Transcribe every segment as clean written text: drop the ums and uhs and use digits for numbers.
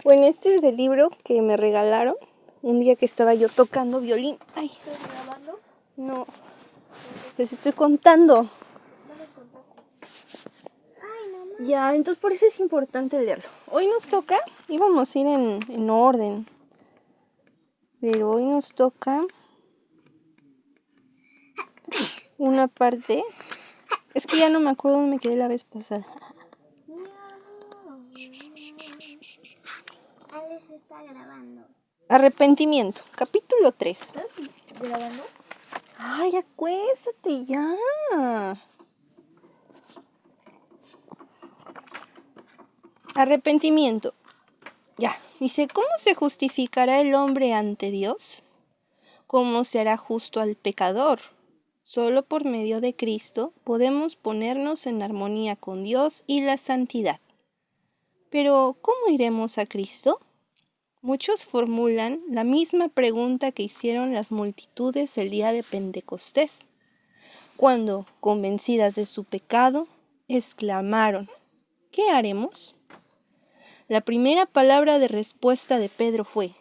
Bueno, este es el libro que me regalaron un día que estaba yo tocando violín. Ay, ¿Estás grabando? no, les estoy contando. No nos contaste. Ay, no. Ya, entonces por eso es importante leerlo. Hoy nos toca, íbamos a ir en orden, pero hoy nos toca una parte. Es que ya no me acuerdo dónde me quedé la vez pasada. Alex está grabando. Arrepentimiento, capítulo 3. ¿Estás grabando? Ay, acuéstate ya. Arrepentimiento. Ya, dice, ¿cómo se justificará el hombre ante Dios? ¿Cómo se hará justo al pecador? Solo por medio de Cristo podemos ponernos en armonía con Dios y la santidad. Pero, ¿cómo iremos a Cristo? Muchos formulan la misma pregunta que hicieron las multitudes el día de Pentecostés, cuando, convencidas de su pecado, exclamaron, ¿qué haremos? La primera palabra de respuesta de Pedro fue,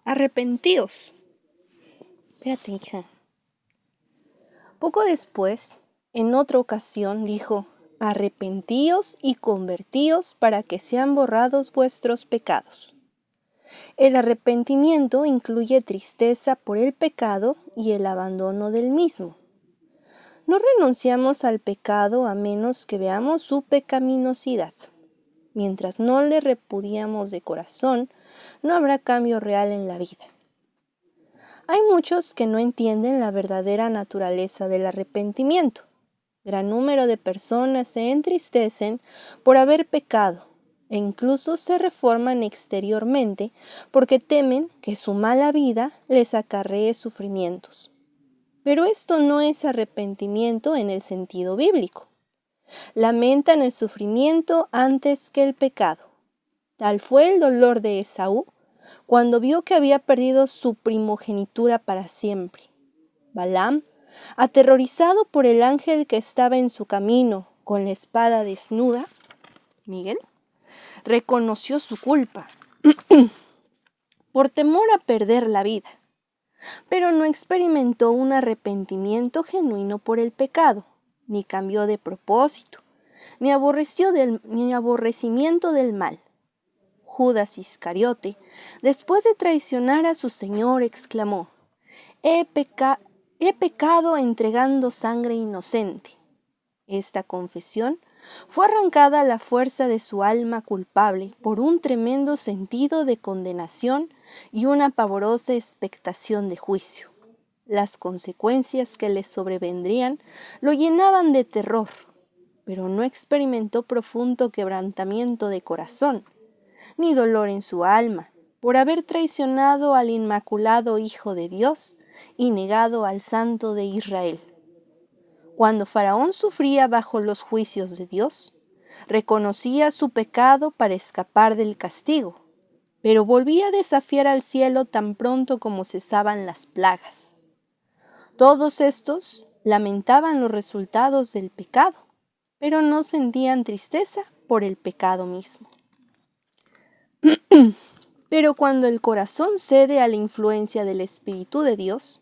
arrepentíos. Espérate, hija. Poco después, en otra ocasión, dijo, arrepentíos y convertíos para que sean borrados vuestros pecados. El arrepentimiento incluye tristeza por el pecado y el abandono del mismo. No renunciamos al pecado a menos que veamos su pecaminosidad. Mientras no le repudiamos de corazón, no habrá cambio real en la vida. Hay muchos que no entienden la verdadera naturaleza del arrepentimiento. Gran número de personas se entristecen por haber pecado e incluso se reforman exteriormente porque temen que su mala vida les acarree sufrimientos. Pero esto no es arrepentimiento en el sentido bíblico. Lamentan el sufrimiento antes que el pecado. Tal fue el dolor de Esaú cuando vio que había perdido su primogenitura para siempre. Balaam, aterrorizado por el ángel que estaba en su camino con la espada desnuda, Miguel, reconoció su culpa por temor a perder la vida, pero no experimentó un arrepentimiento genuino por el pecado, ni cambió de propósito, ni aborrecimiento del mal. Judas Iscariote, después de traicionar a su Señor, exclamó, he pecado entregando sangre inocente. Esta confesión fue arrancada a la fuerza de su alma culpable por un tremendo sentido de condenación y una pavorosa expectación de juicio. Las consecuencias que le sobrevendrían lo llenaban de terror, pero no experimentó profundo quebrantamiento de corazón, ni dolor en su alma, por haber traicionado al inmaculado Hijo de Dios y negado al Santo de Israel. Cuando Faraón sufría bajo los juicios de Dios, reconocía su pecado para escapar del castigo, pero volvía a desafiar al cielo tan pronto como cesaban las plagas. Todos estos lamentaban los resultados del pecado, pero no sentían tristeza por el pecado mismo. Pero cuando el corazón cede a la influencia del Espíritu de Dios,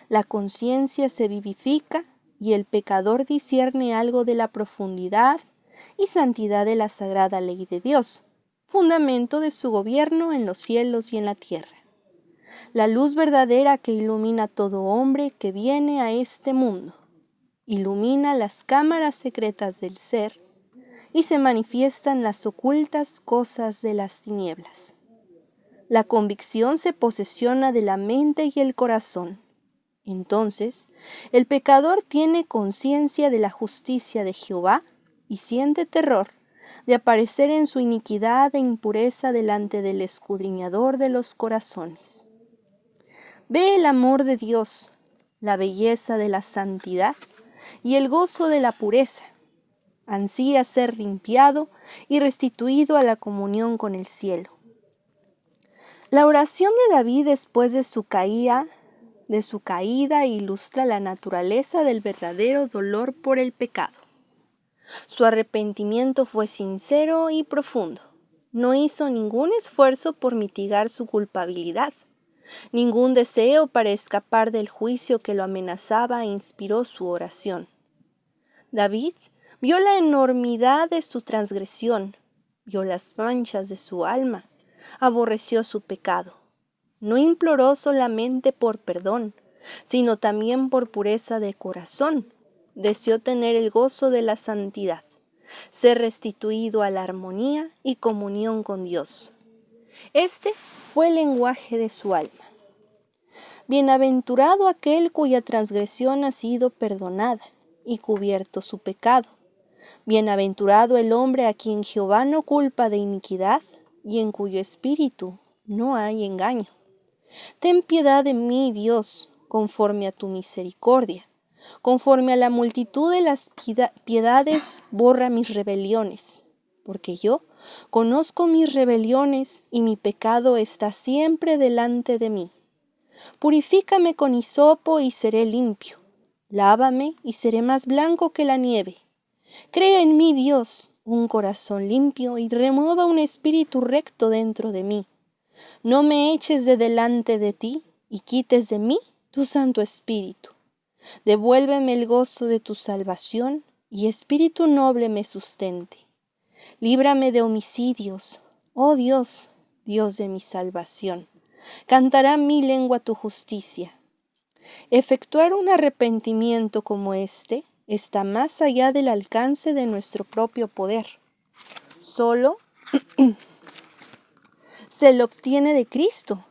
la conciencia se vivifica y el pecador discierne algo de la profundidad y santidad de la sagrada ley de Dios, fundamento de su gobierno en los cielos y en la tierra. La luz verdadera que ilumina a todo hombre que viene a este mundo, ilumina las cámaras secretas del ser y se manifiestan las ocultas cosas de las tinieblas. La convicción se posesiona de la mente y el corazón. Entonces, el pecador tiene conciencia de la justicia de Jehová y siente terror de aparecer en su iniquidad e impureza delante del escudriñador de los corazones. Ve el amor de Dios, la belleza de la santidad y el gozo de la pureza. Ansía ser limpiado y restituido a la comunión con el cielo. La oración de David después de su caída ilustra la naturaleza del verdadero dolor por el pecado. Su arrepentimiento fue sincero y profundo. no hizo ningún esfuerzo por mitigar su culpabilidad. Ningún deseo para escapar del juicio que lo amenazaba inspiró su oración. David vio la enormidad de su transgresión, vio las manchas de su alma, aborreció su pecado. No imploró solamente por perdón, sino también por pureza de corazón. Deseó tener el gozo de la santidad, ser restituido a la armonía y comunión con Dios. Este fue el lenguaje de su alma. Bienaventurado aquel cuya transgresión ha sido perdonada y cubierto su pecado. Bienaventurado el hombre a quien Jehová no culpa de iniquidad y en cuyo espíritu no hay engaño. Ten piedad de mí, Dios, conforme a tu misericordia. Conforme a la multitud de las piedades, borra mis rebeliones. Porque yo conozco mis rebeliones y mi pecado está siempre delante de mí. Purifícame con hisopo y seré limpio. Lávame y seré más blanco que la nieve. Crea en mí, Dios, un corazón limpio y remueva un espíritu recto dentro de mí. No me eches de delante de ti y quites de mí tu Santo Espíritu. Devuélveme el gozo de tu salvación y espíritu noble me sustente. Líbrame de homicidios, oh Dios, Dios de mi salvación. Cantará mi lengua tu justicia. Efectuar un arrepentimiento como este está más allá del alcance de nuestro propio poder. Solo se lo obtiene de Cristo,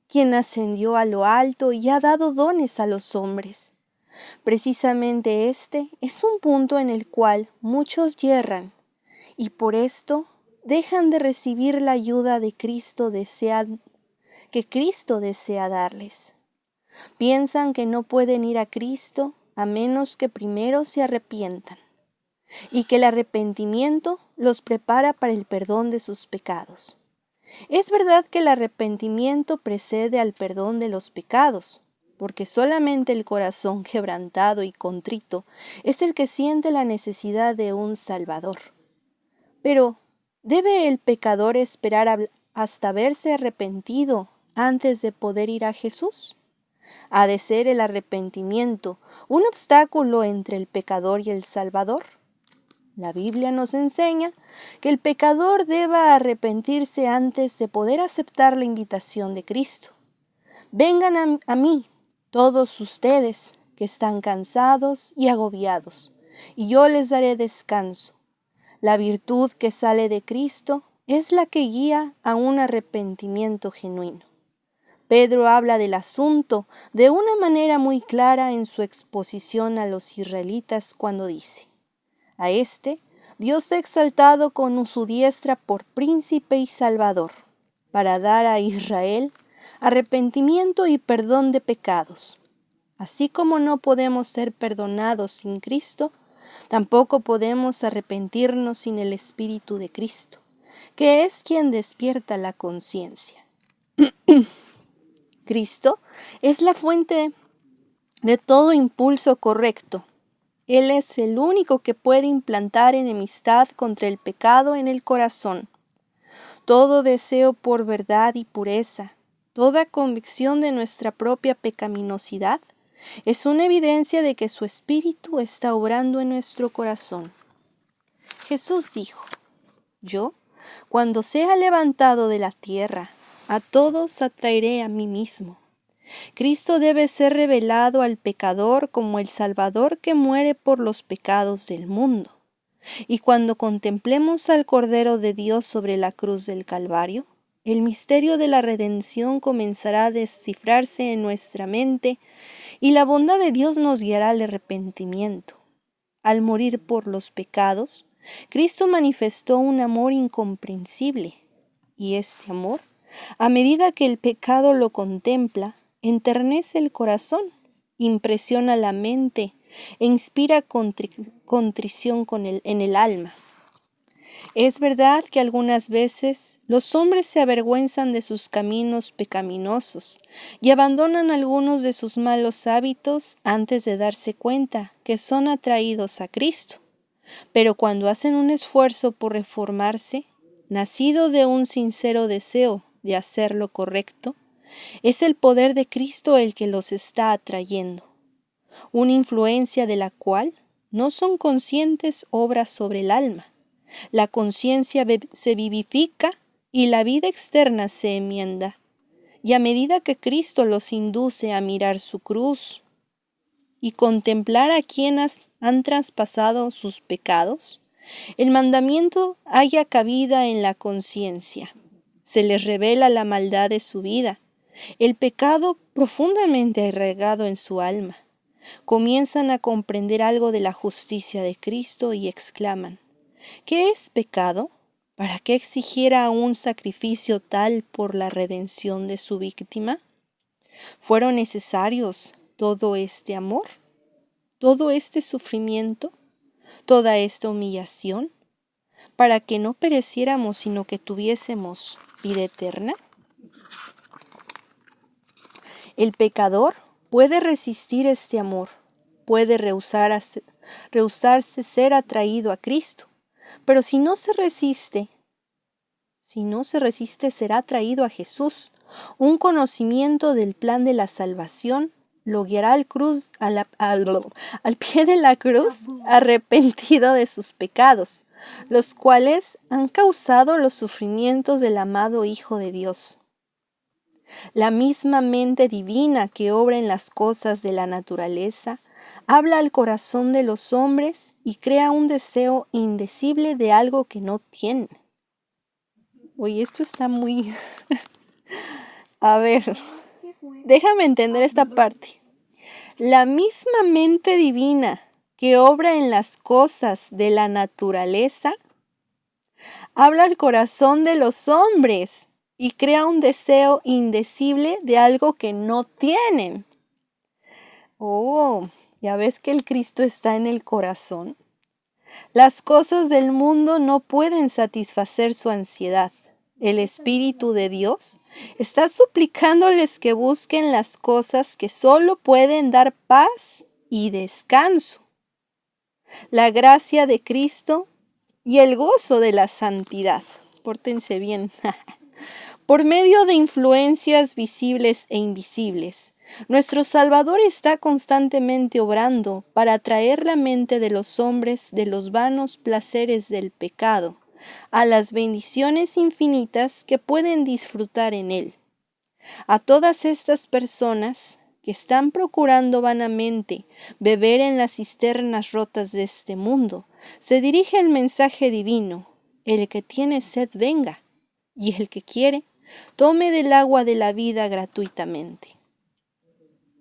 quien ascendió a lo alto y ha dado dones a los hombres. Precisamente este es un punto en el cual muchos yerran y por esto dejan de recibir la ayuda que Cristo desea darles. Piensan que no pueden ir a Cristo a menos que primero se arrepientan y que el arrepentimiento los prepara para el perdón de sus pecados. Es verdad que el arrepentimiento precede al perdón de los pecados, porque solamente el corazón quebrantado y contrito es el que siente la necesidad de un Salvador. Pero, ¿debe el pecador esperar hasta haberse arrepentido antes de poder ir a Jesús? ¿Ha de ser el arrepentimiento un obstáculo entre el pecador y el Salvador? La Biblia nos enseña que el pecador deba arrepentirse antes de poder aceptar la invitación de Cristo. Vengan a mí, todos ustedes que están cansados y agobiados, y yo les daré descanso. La virtud que sale de Cristo es la que guía a un arrepentimiento genuino. Pedro habla del asunto de una manera muy clara en su exposición a los israelitas cuando dice: a este Dios ha exaltado con su diestra por príncipe y salvador, para dar a Israel arrepentimiento y perdón de pecados. Así como no podemos ser perdonados sin Cristo, tampoco podemos arrepentirnos sin el Espíritu de Cristo, que es quien despierta la conciencia. Cristo es la fuente de todo impulso correcto. Él es el único que puede implantar enemistad contra el pecado en el corazón. Todo deseo por verdad y pureza, toda convicción de nuestra propia pecaminosidad, es una evidencia de que su Espíritu está obrando en nuestro corazón. Jesús dijo: yo, cuando sea levantado de la tierra, a todos atraeré a mí mismo. Cristo debe ser revelado al pecador como el Salvador que muere por los pecados del mundo. Y cuando contemplemos al Cordero de Dios sobre la cruz del Calvario, el misterio de la redención comenzará a descifrarse en nuestra mente y la bondad de Dios nos guiará al arrepentimiento. Al morir por los pecados, Cristo manifestó un amor incomprensible, y este amor, a medida que el pecado lo contempla, enternece el corazón, impresiona la mente e inspira contrición en el alma. Es verdad que algunas veces los hombres se avergüenzan de sus caminos pecaminosos y abandonan algunos de sus malos hábitos antes de darse cuenta que son atraídos a Cristo. Pero cuando hacen un esfuerzo por reformarse, nacido de un sincero deseo de hacer lo correcto, es el poder de Cristo el que los está atrayendo, una influencia de la cual no son conscientes obras sobre el alma. La conciencia se vivifica y la vida externa se enmienda. Y a medida que Cristo los induce a mirar su cruz y contemplar a quienes han traspasado sus pecados, el mandamiento halla cabida en la conciencia. Se les revela la maldad de su vida, el pecado profundamente arraigado en su alma. Comienzan a comprender algo de la justicia de Cristo y exclaman: ¿qué es pecado? ¿Para qué exigiera un sacrificio tal por la redención de su víctima? ¿Fueron necesarios todo este amor, todo este sufrimiento, toda esta humillación, para que no pereciéramos, sino que tuviésemos vida eterna? El pecador puede resistir este amor, puede rehusarse ser atraído a Cristo, pero si no se resiste, será atraído a Jesús. Un conocimiento del plan de la salvación lo guiará al pie de la cruz, arrepentido de sus pecados, los cuales han causado los sufrimientos del amado Hijo de Dios. La misma mente divina que obra en las cosas de la naturaleza habla al corazón de los hombres y crea un deseo indecible de algo que no tienen. Oye, esto está muy... A ver, déjame entender esta parte. La misma mente divina que obra en las cosas de la naturaleza habla al corazón de los hombres y crea un deseo indecible de algo que no tienen. Oh, ¿ya ves que el Cristo está en el corazón? Las cosas del mundo no pueden satisfacer su ansiedad. El Espíritu de Dios está suplicándoles que busquen las cosas que solo pueden dar paz y descanso. La gracia de Cristo y el gozo de la santidad. Pórtense bien. Por medio de influencias visibles e invisibles, nuestro Salvador está constantemente obrando para atraer la mente de los hombres de los vanos placeres del pecado a las bendiciones infinitas que pueden disfrutar en él. A todas estas personas que están procurando vanamente beber en las cisternas rotas de este mundo, se dirige el mensaje divino: el que tiene sed venga, y el que quiere, tome del agua de la vida gratuitamente.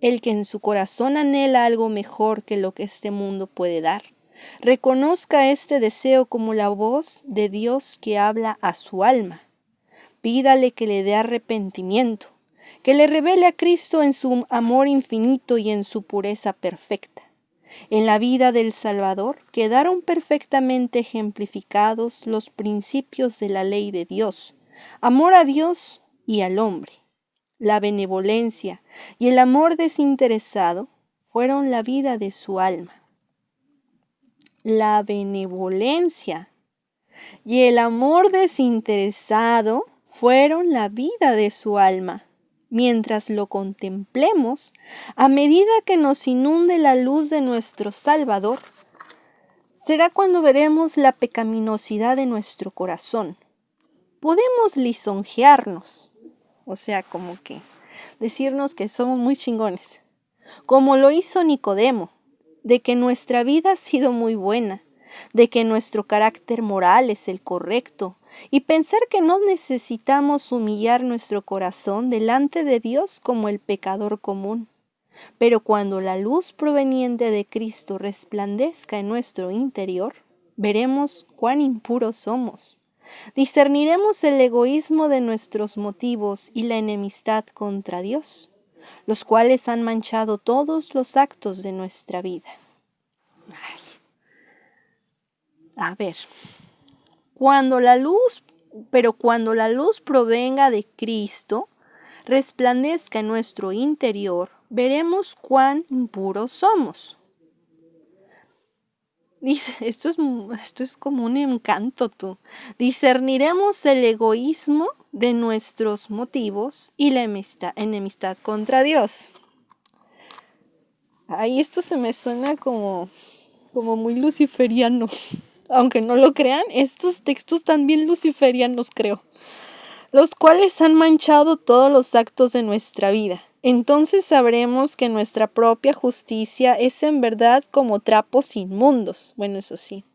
El que en su corazón anhela algo mejor que lo que este mundo puede dar, reconozca este deseo como la voz de Dios que habla a su alma. Pídale que le dé arrepentimiento, que le revele a Cristo en su amor infinito y en su pureza perfecta. En la vida del Salvador quedaron perfectamente ejemplificados los principios de la ley de Dios: amor a Dios y al hombre. La benevolencia y el amor desinteresado fueron la vida de su alma. La benevolencia y el amor desinteresado fueron la vida de su alma. Mientras lo contemplemos, a medida que nos inunde la luz de nuestro Salvador, será cuando veremos la pecaminosidad de nuestro corazón. Podemos lisonjearnos, o sea, como que decirnos que somos muy chingones, como lo hizo Nicodemo, de que nuestra vida ha sido muy buena, de que nuestro carácter moral es el correcto, y pensar que no necesitamos humillar nuestro corazón delante de Dios como el pecador común. Pero cuando la luz proveniente de Cristo resplandezca en nuestro interior, veremos cuán impuros somos. Discerniremos el egoísmo de nuestros motivos y la enemistad contra Dios, los cuales han manchado todos los actos de nuestra vida. A ver, cuando la luz provenga de Cristo, resplandezca en nuestro interior, veremos cuán impuros somos. Dice, esto es como un encanto, tú. Discerniremos el egoísmo de nuestros motivos y la enemistad contra Dios. Ay, esto se me suena como muy luciferiano. Aunque no lo crean, estos textos también luciferianos, creo, los cuales han manchado todos los actos de nuestra vida. Entonces sabremos que nuestra propia justicia es en verdad como trapos inmundos. Bueno, eso sí.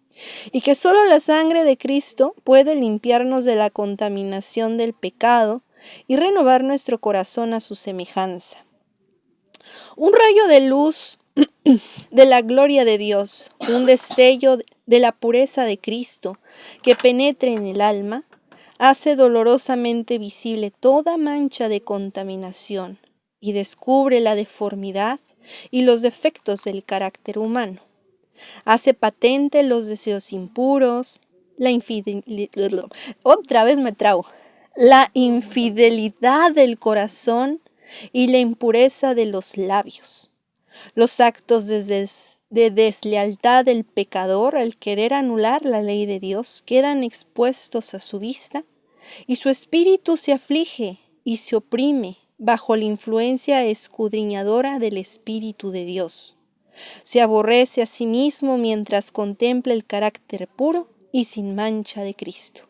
Y que solo la sangre de Cristo puede limpiarnos de la contaminación del pecado y renovar nuestro corazón a su semejanza. Un rayo de luz de la gloria de Dios, un destello de la pureza de Cristo que penetre en el alma, hace dolorosamente visible toda mancha de contaminación y descubre la deformidad y los defectos del carácter humano. Hace patente los deseos impuros, la infidelidad del corazón y la impureza de los labios. Los actos de deslealtad del pecador al querer anular la ley de Dios quedan expuestos a su vista y su espíritu se aflige y se oprime bajo la influencia escudriñadora del Espíritu de Dios. Se aborrece a sí mismo mientras contempla el carácter puro y sin mancha de Cristo.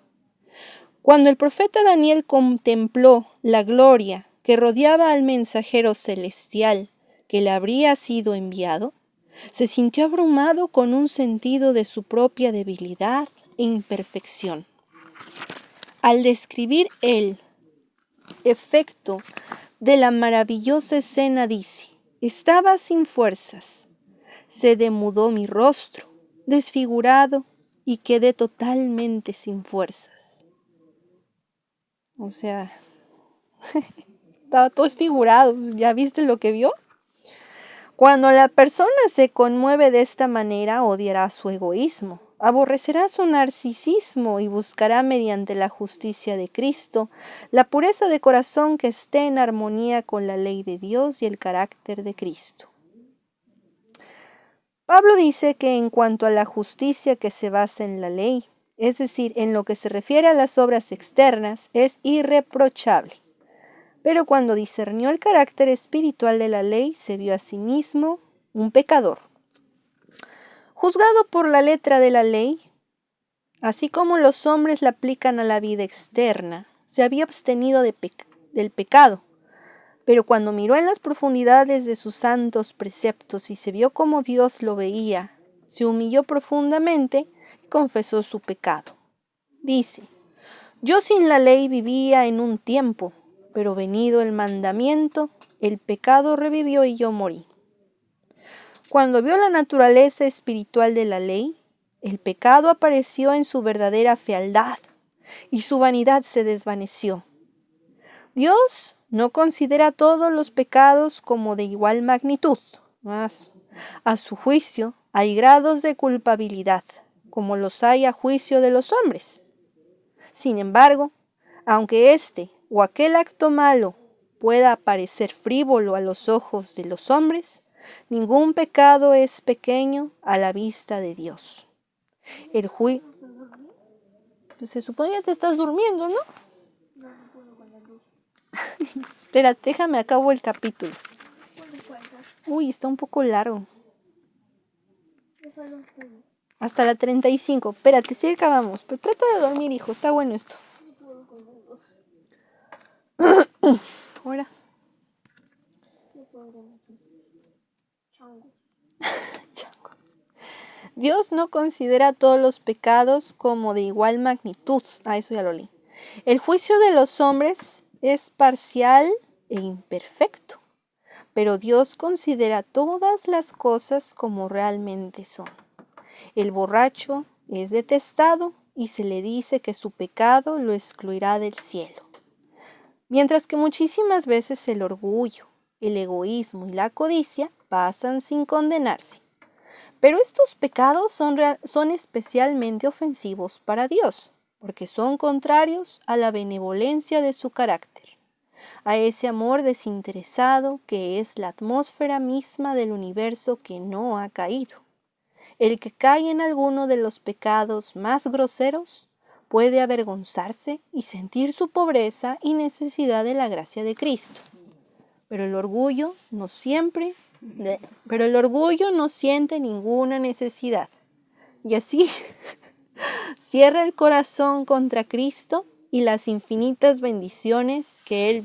Cuando el profeta Daniel contempló la gloria que rodeaba al mensajero celestial que le habría sido enviado, se sintió abrumado con un sentido de su propia debilidad e imperfección. Al describir el efecto de la maravillosa escena dice: estaba sin fuerzas, se demudó mi rostro, desfigurado, y quedé totalmente sin fuerzas. O sea, estaba todo desfigurado. ¿Ya viste lo que vio? Cuando la persona se conmueve de esta manera, odiará su egoísmo, aborrecerá su narcisismo y buscará mediante la justicia de Cristo la pureza de corazón que esté en armonía con la ley de Dios y el carácter de Cristo. Pablo dice que en cuanto a la justicia que se basa en la ley, es decir, en lo que se refiere a las obras externas, es irreprochable. Pero cuando discernió el carácter espiritual de la ley, se vio a sí mismo un pecador. Juzgado por la letra de la ley, así como los hombres la aplican a la vida externa, se había abstenido del pecado. Pero cuando miró en las profundidades de sus santos preceptos y se vio como Dios lo veía, se humilló profundamente y confesó su pecado. Dice: yo sin la ley vivía en un tiempo, pero venido el mandamiento, el pecado revivió y yo morí. Cuando vio la naturaleza espiritual de la ley, el pecado apareció en su verdadera fealdad y su vanidad se desvaneció. Dios no considera todos los pecados como de igual magnitud, mas a su juicio hay grados de culpabilidad, como los hay a juicio de los hombres. Sin embargo, aunque este o aquel acto malo pueda parecer frívolo a los ojos de los hombres, ningún pecado es pequeño a la vista de Dios. El juicio... Pues se supone que te estás durmiendo, ¿no? No puedo con la luz. Espera, déjame acabo el capítulo. ¿Cuándo cuentas? Uy, está un poco largo. ¿Qué fue lo que vi? Hasta la 35. Espérate, sí acabamos. Pero trata de dormir, hijo. Está bueno esto. No puedo con la luz. Ahora. No puedo con la luz. Chango. Dios no considera todos los pecados como de igual magnitud. Eso ya lo leí. El juicio de los hombres es parcial e imperfecto, pero Dios considera todas las cosas como realmente son. El borracho es detestado y se le dice que su pecado lo excluirá del cielo. Mientras que muchísimas veces el orgullo, el egoísmo y la codicia pasan sin condenarse. Pero estos pecados son especialmente ofensivos para Dios, porque son contrarios a la benevolencia de su carácter, a ese amor desinteresado que es la atmósfera misma del universo que no ha caído. El que cae en alguno de los pecados más groseros puede avergonzarse y sentir su pobreza y necesidad de la gracia de Cristo. Pero el orgullo no siente ninguna necesidad. Y así cierra el corazón contra Cristo y las infinitas bendiciones que Él